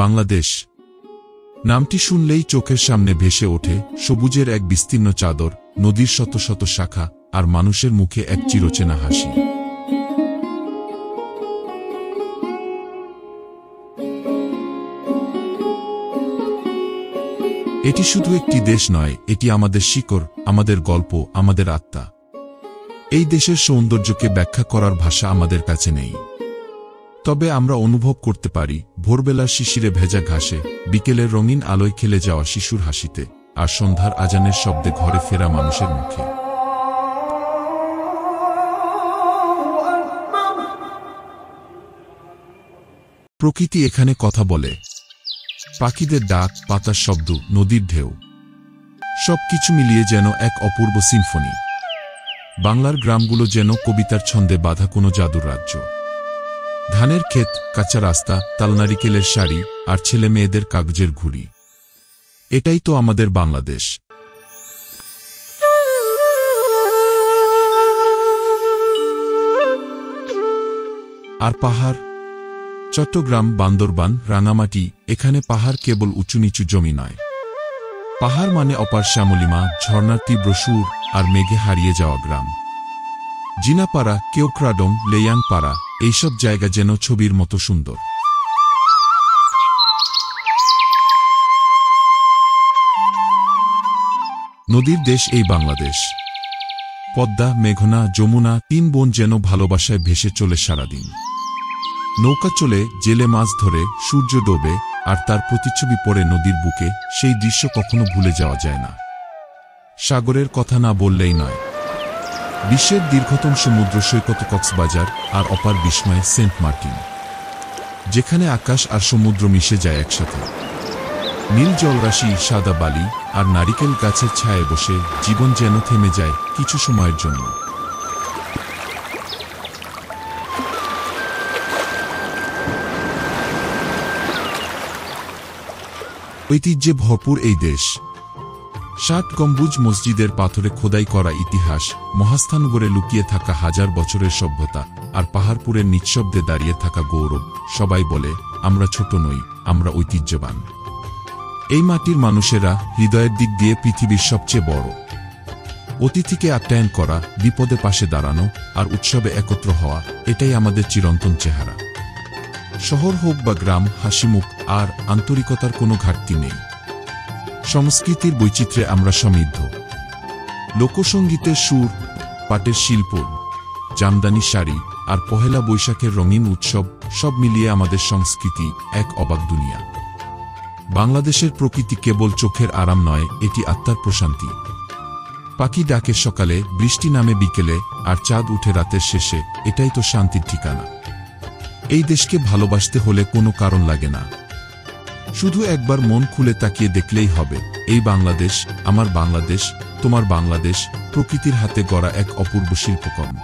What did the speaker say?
বাংলাদেশ নামটি শুনলেই চোখের সামনে ভেসে ওঠে সবুজের এক বিস্তীর্ণ চাদর, নদীর শত শত শাখা, আর মানুষের মুখে এক চিরচেনা হাসি। এটি শুধু একটি দেশ নয়, এটি আমাদের শিকড়, আমাদের গল্প, আমাদের আত্মা। এই দেশের সৌন্দর্যকে ব্যাখ্যা করার ভাষা আমাদের কাছে নেই, তবে আমরা অনুভব করতে পারি ভোরবেলার শিশিরে ভেজা ঘাসে, বিকেলের রঙিন আলোয় খেলে যাওয়া শিশুর হাসিতে, আর সন্ধ্যার আজানের শব্দে ঘরে ফেরা মানুষের মুখে। প্রকৃতি এখানে কথা বলে, পাখিদের ডাক, পাতার শব্দ, নদীর ঢেউ, সবকিছু মিলিয়ে যেন এক অপূর্ব সিম্ফনি। বাংলার গ্রামগুলো যেন কবিতার ছন্দে বাঁধা কোনো জাদুর রাজ্য। ধানের ক্ষেত, কাঁচা রাস্তা, তালনারিকেলের শাড়ি, আর ছেলে মেয়েদের কাগজের ঘুড়ি, এটাই তো আমাদের বাংলাদেশ। আর পাহাড়, চট্টগ্রাম, বান্দরবান, রাঙামাটি, এখানে পাহাড় কেবল উঁচু নিচু জমি নয়। পাহাড় মানে অপার শ্যামলিমা, ঝর্ণার তীব্র সুর, আর মেঘে হারিয়ে যাওয়া গ্রাম। জিনাপাড়া, কেওক্রাডং, লেয়াংপাড়া, এইসব জায়গা যেন ছবির মতো সুন্দর। নদীর দেশ এই বাংলাদেশ। পদ্মা, মেঘনা, যমুনা, তিন বোন যেন ভালোবাসায় ভেসে চলে সারাদিন। নৌকা চলে, জেলে মাছ ধরে, সূর্য ডোবে, আর তার প্রতিচ্ছবি পড়ে নদীর বুকে। সেই দৃশ্য কখনো ভুলে যাওয়া যায় না। সাগরের কথা না বললেই নয়। বিশ্বের দীর্ঘতম সমুদ্র সৈকত কক্সবাজার, আর অপার বিস্ময় সেন্ট মার্টিন, যেখানে আকাশ আর সমুদ্র মিশে যায় একসাথে। নীল জলরাশি, সাদা বালি, আর নারিকেল গাছের ছায়ায় বসে জীবন যেন থেমে যায় কিছু সময়ের জন্য। ঐতিহ্যে ভরপুর এই দেশ। ৬০ গম্বুজ মসজিদের পাথরে খোদাই করা ইতিহাস, মহাস্থানগড়ে লুকিয়ে থাকা হাজার বছরের সভ্যতা, আর পাহাড়পুরের নিঃশব্দে দাঁড়িয়ে থাকা গৌরব। সবাই বলে আমরা ছোট নই, আমরা ঐতিহ্যবান। এই মাটির মানুষেরা হৃদয়ের দিক দিয়ে পৃথিবীর সবচেয়ে বড়। অতিথিকে আপ্যায়ন করা, বিপদে পাশে দাঁড়ানো, আর উৎসবে একত্র হওয়া, এটাই আমাদের চিরন্তন চেহারা। শহর হোক বা গ্রাম, হাসিমুখ আর আন্তরিকতার কোনো ঘাটতি নেই। সংস্কৃতির বৈচিত্র্যে আমরা সমৃদ্ধ। লোকসঙ্গীতের সুর, পাটের শিল্প, জামদানি শাড়ি, আর পহেলা বৈশাখের রঙিন উৎসব, সব মিলিয়ে আমাদের সংস্কৃতি এক অবাক দুনিয়া। বাংলাদেশের প্রকৃতি কেবল চোখের আরাম নয়, এটি আত্মার প্রশান্তি। পাখি ডাকে সকালে, বৃষ্টি নামে বিকেলে, আর চাঁদ উঠে রাতের শেষে, এটাই তো শান্তির ঠিকানা। এই দেশকে ভালোবাসতে হলে কোনো কারণ লাগে না, শুধু একবার মন খুলে তাকিয়ে দেখলেই হবে। এই বাংলাদেশ, আমার বাংলাদেশ, তোমার বাংলাদেশ, প্রকৃতির হাতে গড়া এক অপূর্ব শিল্পকর্ম।